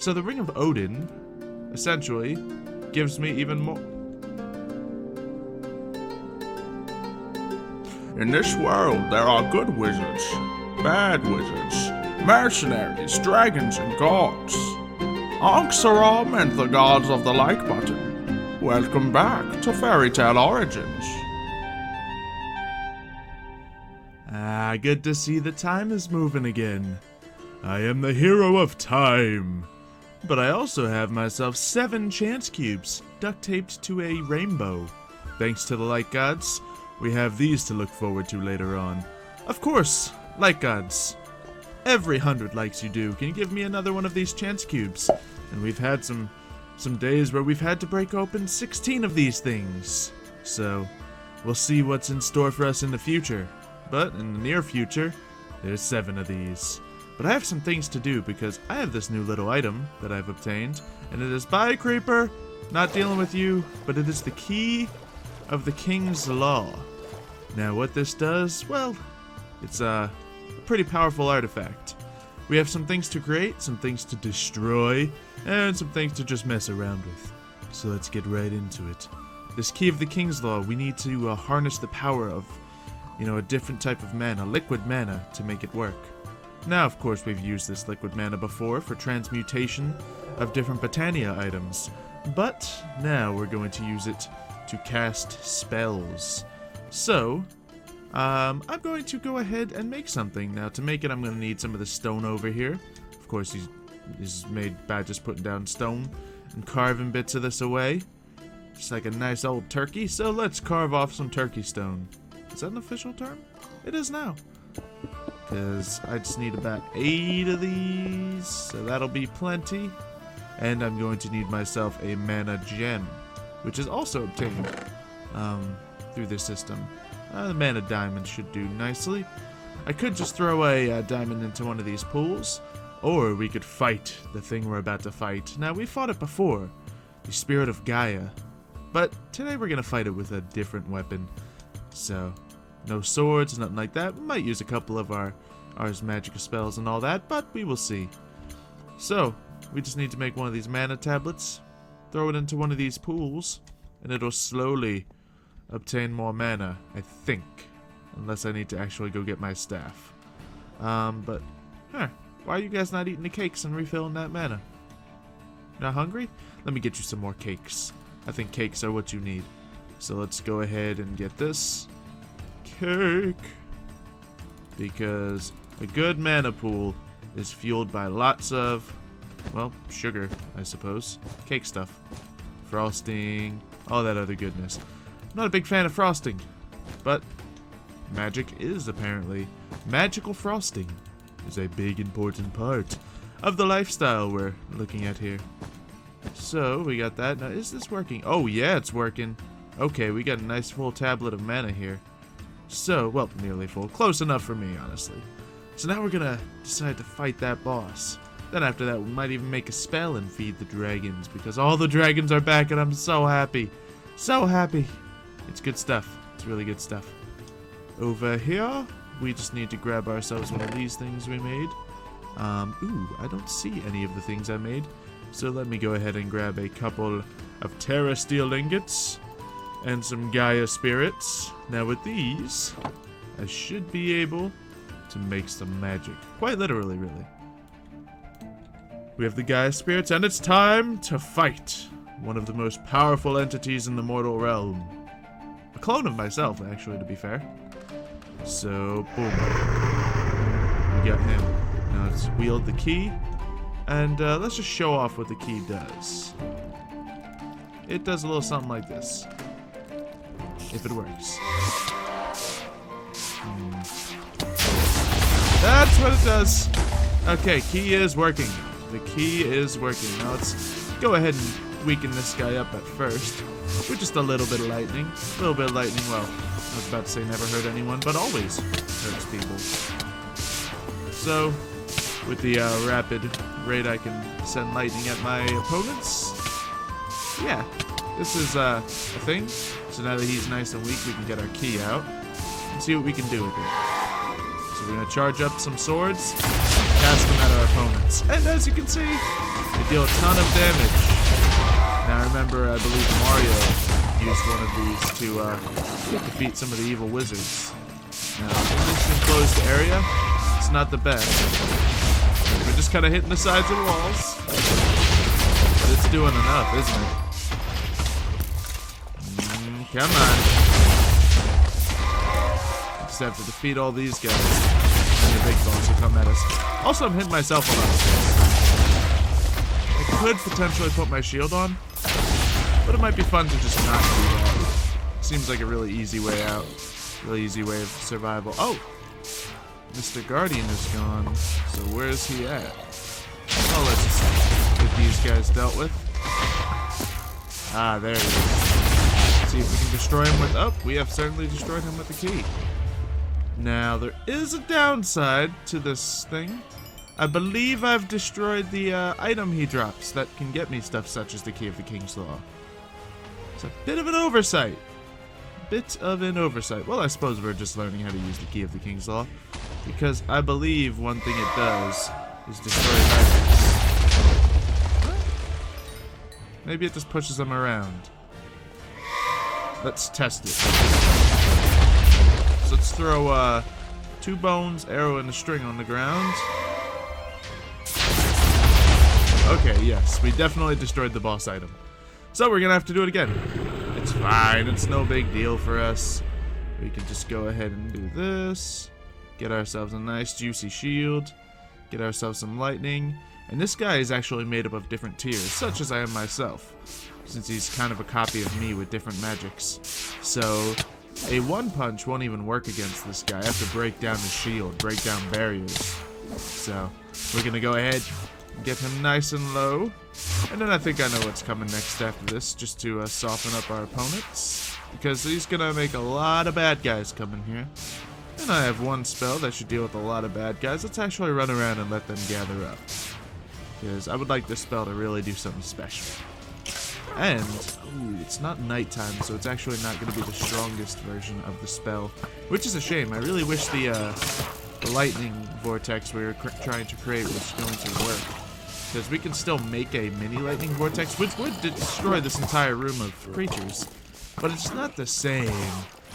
So the Ring of Odin, essentially, gives me even more. In this world, there are good wizards, bad wizards, mercenaries, dragons, and gods. Ankh-Sara meant the gods of the like button. Welcome back to Fairy Tale Origins. Good to see the time is moving again. I am the hero of time. But I also have myself 7 chance cubes duct taped to a rainbow. Thanks to the light gods, we have these to look forward to later on. Of course, light gods. Every 100 likes you do, can you give me another one of these chance cubes? And we've had some days where we've had to break open 16 of these things. So, we'll see what's in store for us in the future. But in the near future, there's 7 of these. But I have some things to do because I have this new little item that I've obtained. And it is by Creeper, not dealing with you, but it is the key of the King's Law. Now what this does, well, it's a pretty powerful artifact. We have some things to create, some things to destroy, and some things to just mess around with. So let's get right into it. This key of the King's Law, we need to harness the power of, a different type of mana, liquid mana, to make it work. Now, of course, we've used this liquid mana before for transmutation of different Botania items, but now we're going to use it to cast spells. So, I'm going to go ahead and make something. Now, to make it, I'm going to need some of the stone over here. Of course, this is made by just putting down stone and carving bits of this away. Just like a nice old turkey. So let's carve off some turkey stone. Is that an official term? It is now. Because I just need about 8 of these. So that'll be plenty. And I'm going to need myself a mana gem, which is also obtained through this system. The mana diamond should do nicely. I could just throw a diamond into one of these pools, or we could fight the thing we're about to fight. Now, we fought it before, the Spirit of Gaia, but today we're going to fight it with a different weapon. So, no swords, nothing like that. We might use a couple of ours magic spells and all that, but we will see. So, we just need to make one of these mana tablets, throw it into one of these pools, and it'll slowly obtain more mana, I think. Unless I need to actually go get my staff. Why are you guys not eating the cakes and refilling that mana? Not hungry? Let me get you some more cakes. I think cakes are what you need. So let's go ahead and get this cake. Because a good mana pool is fueled by lots of, well, sugar, I suppose. Cake stuff. Frosting, all that other goodness. I'm not a big fan of frosting, but magic is apparently. Magical frosting is a big important part of the lifestyle we're looking at here. So, we got that. Now, is this working? Oh, yeah, it's working. Okay, we got a nice full tablet of mana here. So, well, nearly full. Close enough for me, honestly. So now we're gonna decide to fight that boss. Then after that, we might even make a spell and feed the dragons, because all the dragons are back and I'm so happy. So happy. It's good stuff. It's really good stuff. Over here, we just need to grab ourselves one of these things we made. Ooh, I don't see any of the things I made. So let me go ahead and grab a couple of Terra Steel ingots and some Gaia spirits. Now with these, I should be able to make some magic. Quite literally, really. We have the Gaia spirits, and it's time to fight one of the most powerful entities in the mortal realm. A clone of myself, actually, to be fair. So, boom. We got him. Now let's wield the key, and let's just show off what the key does. It does a little something like this. If it works. That's what it does. Okay, key is working. The key is working. Now let's go ahead and weaken this guy up at first. With just a little bit of lightning. A little bit of lightning, well, I was about to say never hurt anyone, but always hurts people. So, with the rapid rate I can send lightning at my opponents, yeah, this is a thing. So now that he's nice and weak, we can get our key out and see what we can do with it. So we're going to charge up some swords, cast them at our opponents. And as you can see, They deal a ton of damage. Now remember, I believe Mario used one of these to defeat some of the evil wizards. Now, in this enclosed area, it's not the best. We're just kind of hitting the sides of the walls. But it's doing enough, isn't it? Come on. Just have to defeat all these guys. And the big boss will come at us. Also, I'm hitting myself a lot. I could potentially put my shield on, but it might be fun to just not do that. Seems like a really easy way out. Really easy way of survival. Oh! Mr. Guardian is gone. So where's he at? Oh, let's just get these guys dealt with. Ah, there he is. See if we can destroy him with... Oh, we have certainly destroyed him with the key. Now, there is a downside to this thing. I believe I've destroyed the item he drops that can get me stuff such as the Key of the King's Law. It's a bit of an oversight. Well, I suppose we're just learning how to use the Key of the King's Law. Because I believe one thing it does is destroy items. Maybe it just pushes them around. Let's test it. So let's throw 2 bones, arrow, and a string on the ground. Okay, yes, we definitely destroyed the boss item. So we're gonna have to do it again. It's fine, it's no big deal for us. We can just go ahead and do this. Get ourselves a nice juicy shield. Get ourselves some lightning. And this guy is actually made up of different tiers, such as I am myself. Since he's kind of a copy of me with different magics. So, a one punch won't even work against this guy. I have to break down his shield, break down barriers. So, we're gonna go ahead and get him nice and low. And then I think I know what's coming next after this, just to soften up our opponents. Because he's gonna make a lot of bad guys come in here. And I have one spell that should deal with a lot of bad guys. Let's actually run around and let them gather up. Because I would like this spell to really do something special. And, ooh, it's not nighttime, so it's actually not going to be the strongest version of the spell. Which is a shame. I really wish the lightning vortex we were trying to create was going to work. Because we can still make a mini lightning vortex, which would destroy this entire room of creatures. But it's not the same.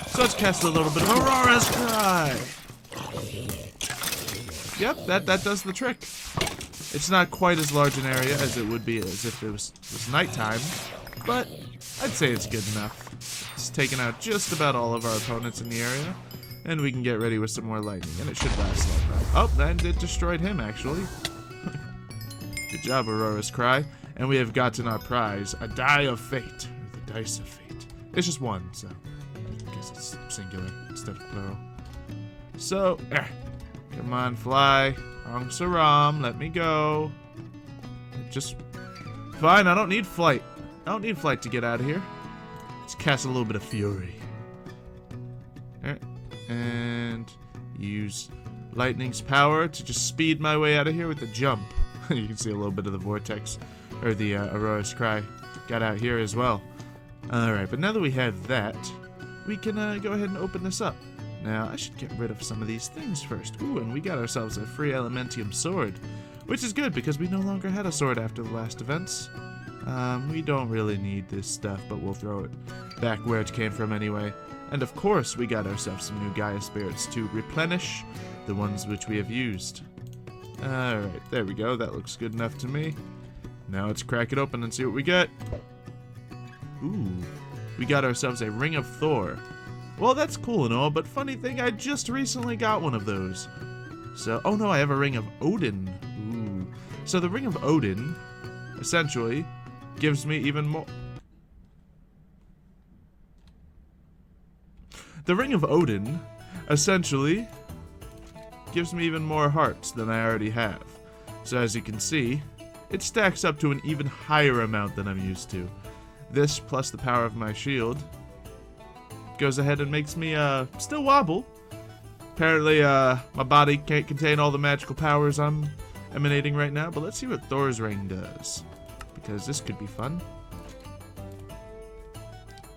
So let's cast a little bit of Aurora's Cry. Yep, that does the trick. It's not quite as large an area as it would be as if it was nighttime, but I'd say it's good enough. It's taken out just about all of our opponents in the area, and we can get ready with some more lightning, and it should last like that. Oh, and it destroyed him, actually. Good job, Aurora's Cry. And we have gotten our prize, a Die of Fate, or the Dice of Fate. It's just one, so I guess it's singular instead of plural. So, come on, fly. Saram, let me go. Just fine, I don't need flight. I don't need flight to get out of here. Let's cast a little bit of fury. Alright. And use lightning's power to just speed my way out of here with the jump. You can see a little bit of the vortex, or the Aurora's Cry got out here as well. Alright, but now that we have that, we can go ahead and open this up. Now, I should get rid of some of these things first. Ooh, and we got ourselves a free Elementium sword, which is good because we no longer had a sword after the last events. We don't really need this stuff, but we'll throw it back where it came from anyway. And of course, we got ourselves some new Gaia spirits to replenish the ones which we have used. Alright, there we go. That looks good enough to me. Now let's crack it open and see what we get. Ooh, we got ourselves a Ring of Thor. Well, that's cool and all, but funny thing, I just recently got one of those. So, oh no, I have a Ring of Odin. Ooh. So the Ring of Odin, essentially, gives me even more... The Ring of Odin, essentially, gives me even more hearts than I already have. So as you can see, it stacks up to an even higher amount than I'm used to. This, plus the power of my shield, goes ahead and makes me still wobble. Apparently my body can't contain all the magical powers I'm emanating right now, but let's see what Thor's ring does, because this could be fun.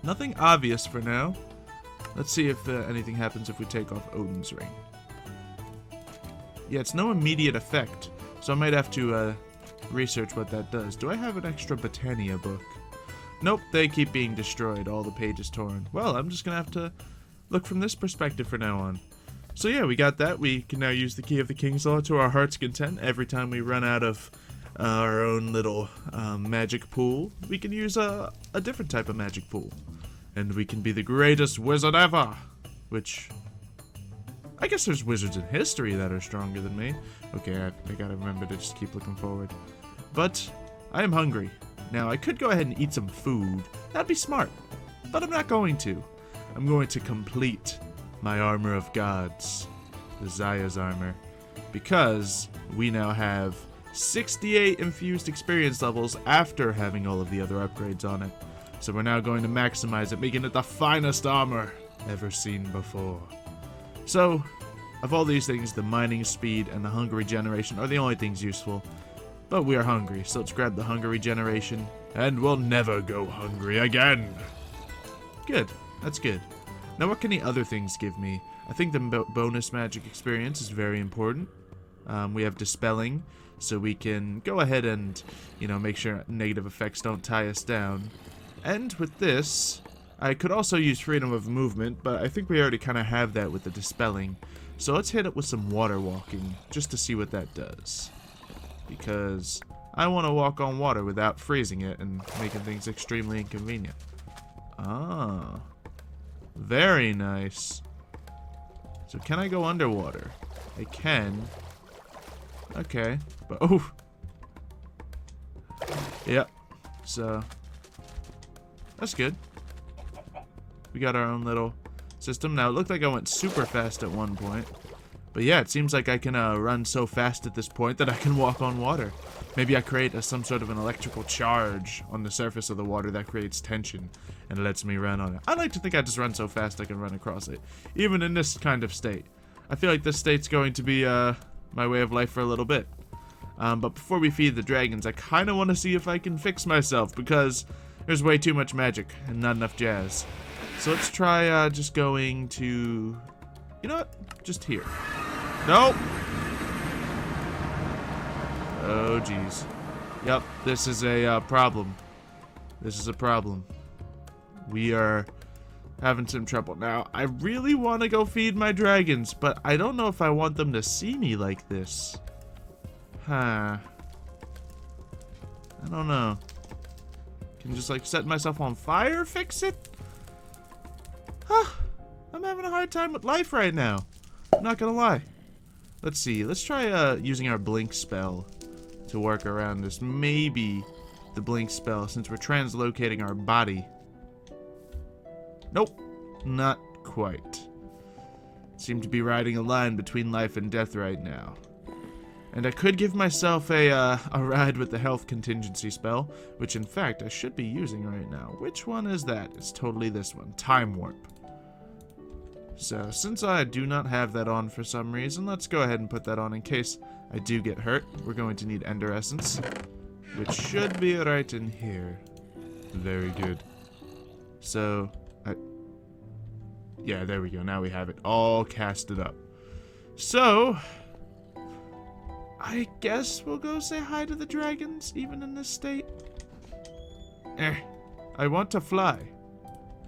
Nothing obvious for now. Let's see if anything happens if we take off Odin's ring. Yeah, it's no immediate effect, so I might have to research what that does. Do I have an extra Botania book? Nope, they keep being destroyed, all the pages torn. Well, I'm just gonna have to look from this perspective from now on. So yeah, we got that. We can now use the Key of the King's Law to our heart's content. Every time we run out of our own little magic pool, we can use a different type of magic pool. And we can be the greatest wizard ever! Which, I guess there's wizards in history that are stronger than me. Okay, I gotta remember to just keep looking forward. But, I am hungry. Now, I could go ahead and eat some food. That'd be smart. But I'm not going to. I'm going to complete my armor of gods. The Zaya's armor. Because we now have 68 infused experience levels after having all of the other upgrades on it. So we're now going to maximize it, making it the finest armor ever seen before. So, of all these things, the mining speed and the hunger regeneration are the only things useful. But we are hungry, so let's grab the hunger regeneration, and we'll never go hungry again. Good, that's good. Now what can the other things give me? I think the bonus magic experience is very important. We have dispelling, so we can go ahead and, make sure negative effects don't tie us down. And with this, I could also use freedom of movement, but I think we already kind of have that with the dispelling. So let's hit it with some water walking, just to see what that does. Because I want to walk on water without freezing it and making things extremely inconvenient. Ah, very nice. So can I go underwater? I can. Okay, but oh, yep. So that's good. We got our own little system. Now it looked like I went super fast at one point. But yeah, it seems like I can run so fast at this point that I can walk on water. Maybe I create some sort of an electrical charge on the surface of the water that creates tension and lets me run on it. I like to think I just run so fast I can run across it, even in this kind of state. I feel like this state's going to be my way of life for a little bit. But before we feed the dragons, I kind of want to see if I can fix myself because there's way too much magic and not enough jazz. So let's try just going to, you know what, just here. Nope. Oh, jeez. Yep, this is a problem. This is a problem. We are having some trouble. Now, I really want to go feed my dragons, but I don't know if I want them to see me like this. Huh. I don't know. Can just, like, set myself on fire, fix it? Huh. I'm having a hard time with life right now. I'm not gonna lie. Let's see. Let's try using our blink spell to work around this. Maybe the blink spell, since we're translocating our body. Nope. Not quite. Seem to be riding a line between life and death right now. And I could give myself a ride with the health contingency spell, which in fact I should be using right now. Which one is that? It's totally this one. Time Warp. So, since I do not have that on for some reason, let's go ahead and put that on in case I do get hurt. We're going to need Ender Essence, which should be right in here. Very good. So, yeah, there we go. Now we have it all casted up. So, I guess we'll go say hi to the dragons, even in this state. I want to fly.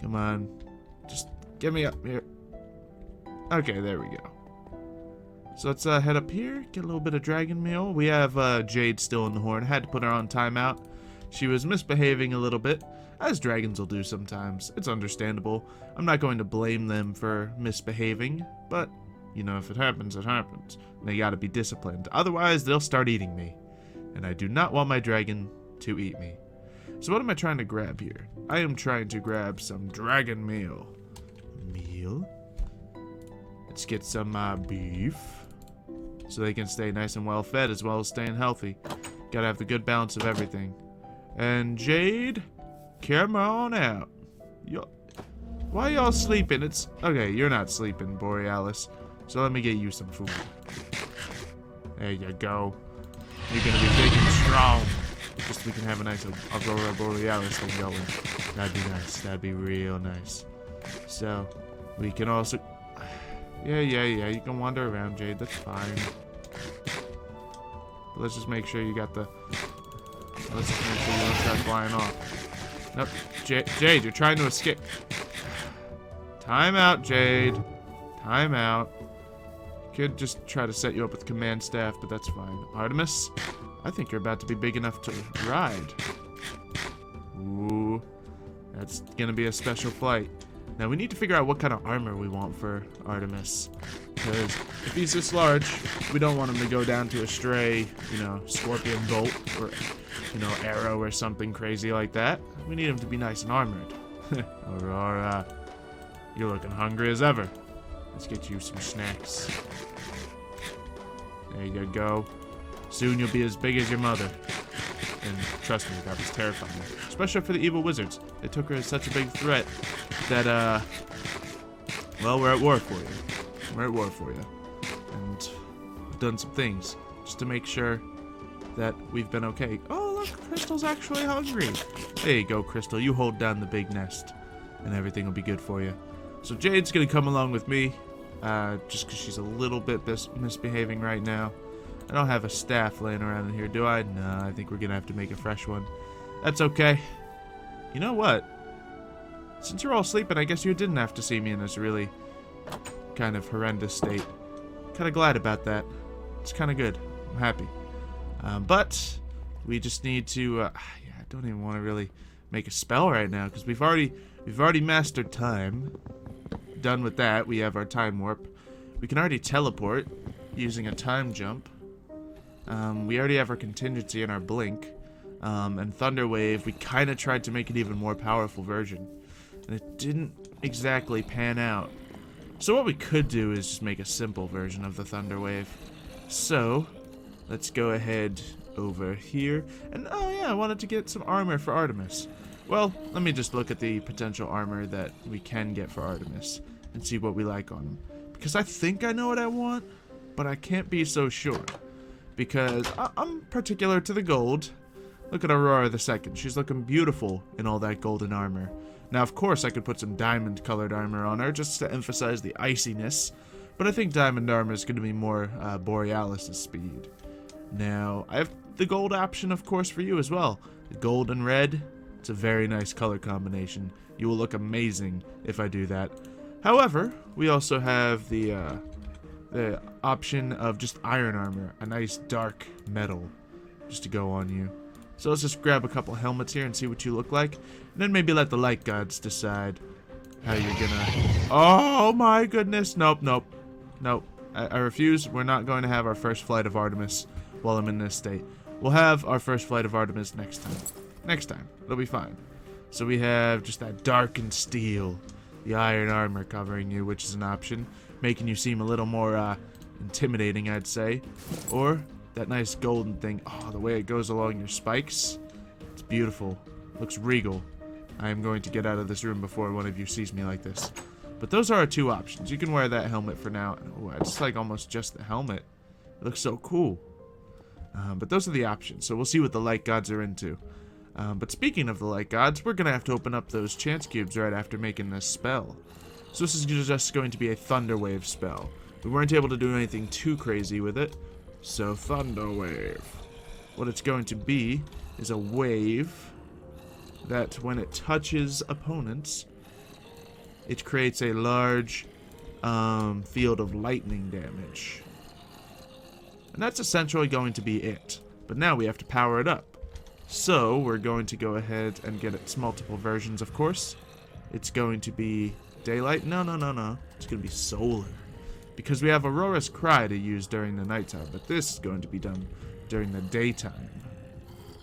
Come on. Just get me up here. Okay, there we go. So let's head up here, get a little bit of dragon meal. We have Jade still in the horn. Had to put her on timeout. She was misbehaving a little bit, as dragons will do sometimes. It's understandable. I'm not going to blame them for misbehaving, but, you know, if it happens, it happens. And they gotta be disciplined. Otherwise, they'll start eating me. And I do not want my dragon to eat me. So what am I trying to grab here? I am trying to grab some dragon meal. Meal? Let's get some beef, so they can stay nice and well fed as well as staying healthy. Gotta have the good balance of everything. And Jade, come on out. Why y'all sleeping? It's okay. You're not sleeping, Borealis. So let me get you some food. There you go. You're gonna be big and strong. Just so we can have a nice Aurora Borealis thing going. That'd be nice. That'd be real nice. So we can also. Yeah. You can wander around, Jade. That's fine. But let's just make sure you got the... Let's just make sure you don't start flying off. Nope. Jade, you're trying to escape. Time out, Jade. Time out. Could just try to set you up with command staff, but that's fine. Artemis, I think you're about to be big enough to ride. Ooh, that's gonna be a special flight. Now we need to figure out what kind of armor we want for Artemis, because if he's this large, we don't want him to go down to a stray, you know, scorpion bolt or, you know, arrow or something crazy like that. We need him to be nice and armored. Aurora, you're looking hungry as ever. Let's get you some snacks. There you go. Soon you'll be as big as your mother. And trust me, that was terrifying. Especially for the evil wizards. They took her as such a big threat that, well, we're at war for you. We're at war for you. And we've done some things just to make sure that we've been okay. Oh, look, Crystal's actually hungry. There you go, Crystal. You hold down the big nest, and everything will be good for you. So Jade's gonna come along with me, just because she's a little bit misbehaving right now. I don't have a staff laying around in here, do I? No, I think we're gonna have to make a fresh one. That's okay. You know what? Since you're all sleeping, I guess you didn't have to see me in this really kind of horrendous state. Kind of glad about that. It's kind of good. I'm happy. But we just need to. Yeah, I don't even want to really make a spell right now because we've already mastered time. Done with that. We have our time warp. We can already teleport using a time jump. We already have our contingency and our blink. And Thunder Wave, we kind of tried to make an even more powerful version. And it didn't exactly pan out. So what we could do is just make a simple version of the Thunder Wave. So, let's go ahead over here. And oh yeah, I wanted to get some armor for Artemis. Well, let me just look at the potential armor that we can get for Artemis and see what we like on him. Because I think I know what I want, but I can't be so sure. Because I'm particular to the gold. Look at Aurora the Second. She's looking beautiful in all that golden armor. Now, of course, I could put some diamond-colored armor on her just to emphasize the iciness. But I think diamond armor is going to be more Borealis' speed. Now, I have the gold option, of course, for you as well. The gold and red. It's a very nice color combination. You will look amazing if I do that. However, we also have the option of just iron armor, a nice dark metal, just to go on you. So let's just grab a couple helmets here and see what you look like, and then maybe let the light gods decide how you're gonna... Oh my goodness, nope. I refuse. We're not going to have our first flight of Artemis while I'm in this state. We'll have our first flight of Artemis next time. It'll be fine. So we have just that darkened steel, the iron armor covering you, which is an option, making you seem a little more intimidating, I'd say. Or that nice golden thing. Oh, the way it goes along your spikes. It's beautiful. Looks regal. I am going to get out of this room before one of you sees me like this. But those are our two options. You can wear that helmet for now. Oh, I just like almost just the helmet. It looks so cool. But those are the options. So we'll see what the light gods are into. But speaking of the light gods, we're going to have to open up those chance cubes right after making this spell. So this is just going to be a Thunder Wave spell. We weren't able to do anything too crazy with it. So Thunder Wave. What it's going to be is a wave that when it touches opponents, it creates a large field of lightning damage. And that's essentially going to be it. But now we have to power it up. So we're going to go ahead and get its multiple versions, of course. It's going to be daylight. No. It's going to be solar. Because we have Aurora's Cry to use during the nighttime, but this is going to be done during the daytime.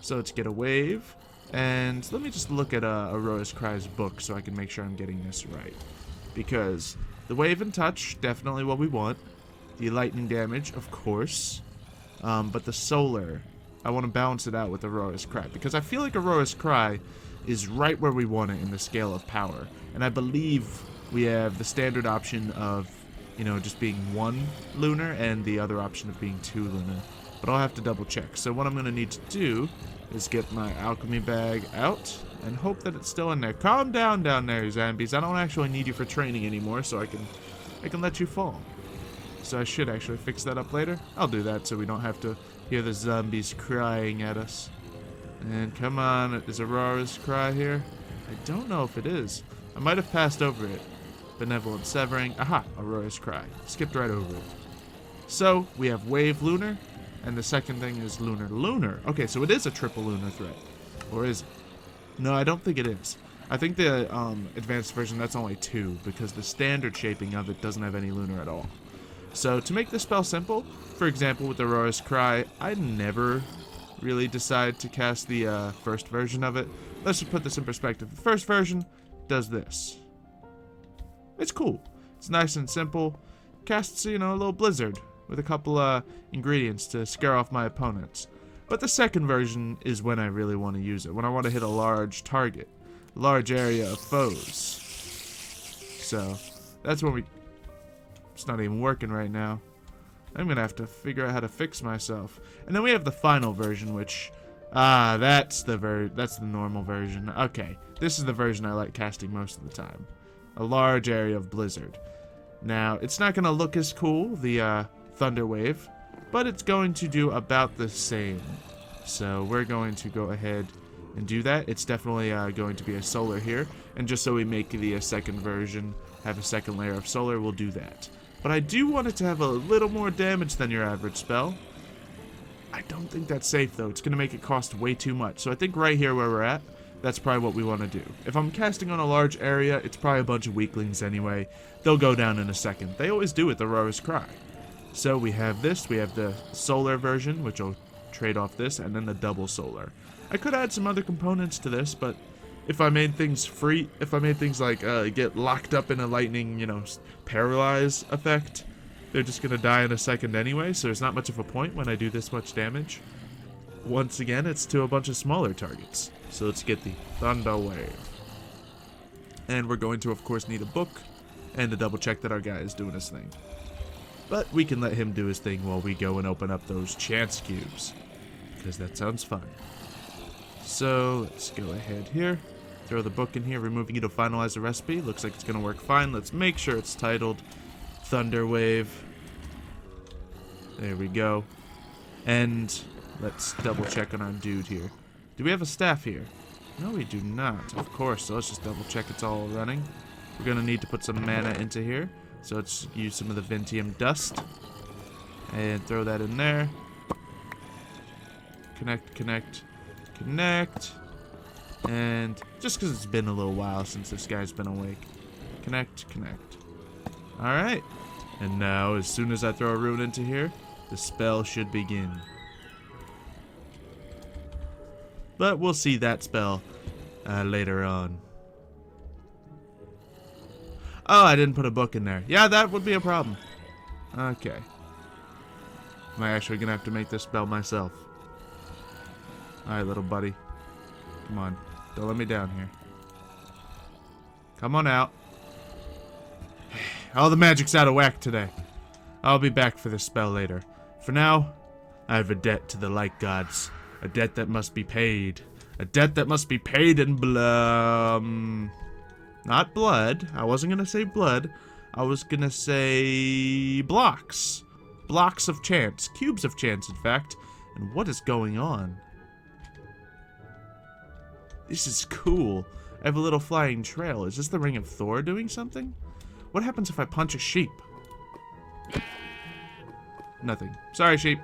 So let's get a wave, and let me just look at Aurora's Cry's book so I can make sure I'm getting this right. Because the wave and touch, definitely what we want. The lightning damage, of course. But the solar, I want to balance it out with Aurora's Cry, because I feel like Aurora's Cry is right where we want it in the scale of power. And I believe we have the standard option of, you know, just being 1 lunar and the other option of being 2 lunar. But I'll have to double check. So what I'm going to need to do is get my alchemy bag out and hope that it's still in there. Calm down there, zombies. I don't actually need you for training anymore, so I can let you fall. So I should actually fix that up later. I'll do that so we don't have to Hear the zombies crying at us. And come on, is Aurora's cry here? I don't know if it is. I might have passed over it. Benevolent severing. Aha, Aurora's cry. Skipped right over it. So, we have wave lunar, and the second thing is lunar lunar. Okay, so it is a triple lunar threat. Or is it? No, I don't think it is. I think the advanced version, that's only 2, because the standard shaping of it doesn't have any lunar at all. So, to make the spell simple, for example, with Aurora's Cry, I never really decide to cast the first version of it. Let's just put this in perspective. The first version does this. It's cool. It's nice and simple. Casts, you know, a little blizzard with a couple ingredients to scare off my opponents. But the second version is when I really want to use it, when I want to hit a large target, a large area of foes. So, that's when it's not even working right now. I'm gonna have to figure out how to fix myself. And then we have the final version, which, that's the normal version. Okay, this is the version I like casting most of the time. A large area of blizzard. Now, it's not gonna look as cool, the thunder wave, but it's going to do about the same. So we're going to go ahead and do that. It's definitely going to be a solar here, and just so we make the second version have a second layer of solar, we'll do that. But I do want it to have a little more damage than your average spell. I don't think that's safe though. It's going to make it cost way too much. So I think right here where we're at, that's probably what we want to do. If I'm casting on a large area, it's probably a bunch of weaklings anyway. They'll go down in a second. They always do with the Aurora's Cry. So we have this, we have the solar version, which will trade off this, and then the double solar. I could add some other components to this, but if I made things free, if I made things like get locked up in a lightning, you know, paralyze effect, they're just gonna die in a second anyway, so there's not much of a point when I do this much damage. Once again, it's to a bunch of smaller targets. So let's get the Thunder Wave. And we're going to, of course, need a book and to double check that our guy is doing his thing. But we can let him do his thing while we go and open up those chance cubes, because that sounds fun. So let's go ahead here, throw the book in here, removing it to finalize the recipe. Looks like it's going to work fine. Let's make sure it's titled Thunder Wave. There we go. And let's double check on our dude here. Do we have a staff here? No, we do not. Of course, so let's just double check it's all running. We're going to need to put some mana into here. So let's use some of the Vintium dust. And throw that in there. Connect, connect, connect. And just because it's been a little while since this guy's been awake. Connect, connect. Alright. And now, as soon as I throw a rune into here, the spell should begin. But we'll see that spell later on. Oh, I didn't put a book in there. Yeah, that would be a problem. Okay. Am I actually going to have to make this spell myself? Alright, little buddy. Come on. Don't let me down here. Come on out. All the magic's out of whack today. I'll be back for this spell later. For now, I have a debt to the light gods. A debt that must be paid. A debt that must be paid in not blood. I wasn't going to say blood. I was going to say blocks. Blocks of chance. Cubes of chance, in fact. And what is going on? This is cool. I have a little flying trail. Is this the Ring of Thor doing something? What happens if I punch a sheep? Nothing. Sorry, sheep.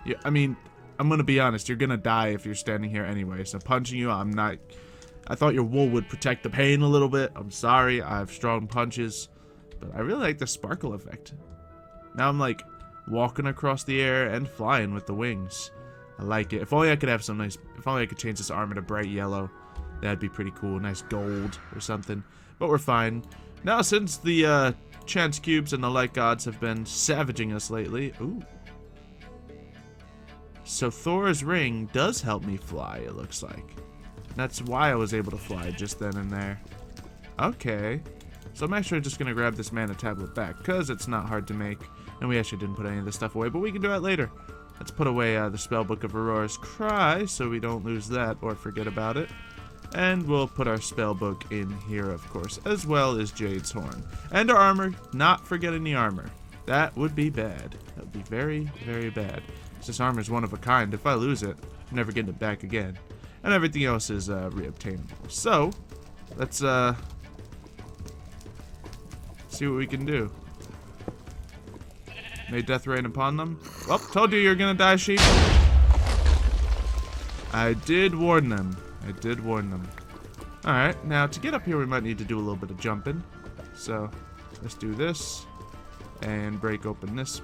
Yeah, I mean, I'm gonna be honest. You're gonna die if you're standing here anyway. So punching you, I'm not... I thought your wool would protect the pain a little bit. I'm sorry. I have strong punches. But I really like the sparkle effect. Now I'm like walking across the air and flying with the wings. I like it. If only I could have some nice... If only I could change this armor to bright yellow. That'd be pretty cool. Nice gold or something. But we're fine. Now, since the chance cubes and the light gods have been savaging us lately... Ooh. So Thor's ring does help me fly, it looks like. That's why I was able to fly just then and there. Okay. So I'm actually just going to grab this mana tablet back, because it's not hard to make. And we actually didn't put any of this stuff away, but we can do that later. Let's put away the spellbook of Aurora's Cry, so we don't lose that or forget about it. And we'll put our spellbook in here, of course, as well as Jade's Horn. And our armor, not forgetting the armor. That would be bad. That would be very, very bad. This armor's one of a kind. If I lose it, I'm never getting it back again. And everything else is reobtainable. So, let's see what we can do. May death rain upon them. Well, told you you're gonna die, sheep. I did warn them. I did warn them. Alright, now to get up here we might need to do a little bit of jumping. So, let's do this. And break open this.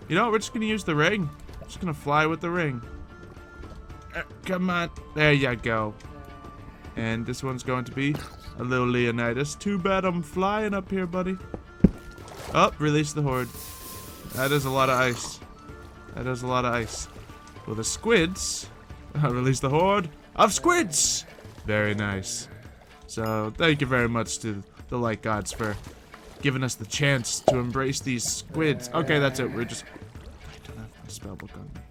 You know what, we're just gonna use the ring. Just gonna fly with the ring. Come on. There you go. And this one's going to be a little Leonidas. Too bad I'm flying up here, buddy. Oh, release the horde. That is a lot of ice. That is a lot of ice. Well, the squids. Release the horde of squids. Very nice. So, thank you very much to the light gods for giving us the chance to embrace these squids. Okay, that's it. We're just... I don't have my spellbook on me.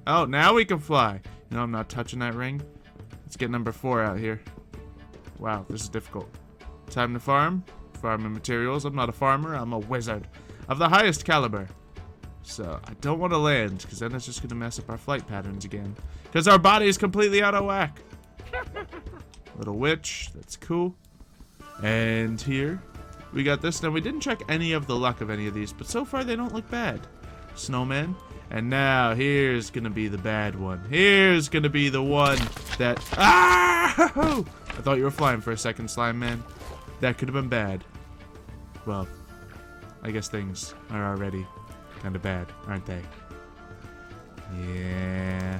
Oh, now we can fly. You know, I'm not touching that ring. Let's get number 4 out here. Wow, this is difficult. Time to farm. Farming materials. I'm not a farmer. I'm a wizard of the highest caliber. So, I don't want to land, because then it's just going to mess up our flight patterns again. Because our body is completely out of whack. Little witch. That's cool. And here, we got this. Now, we didn't check any of the luck of any of these, but so far they don't look bad. Snowman. And now, here's going to be the bad one. Here's going to be the one that... Ah! I thought you were flying for a second, Slime Man. That could have been bad. Well, I guess things are already kind of bad, aren't they? Yeah.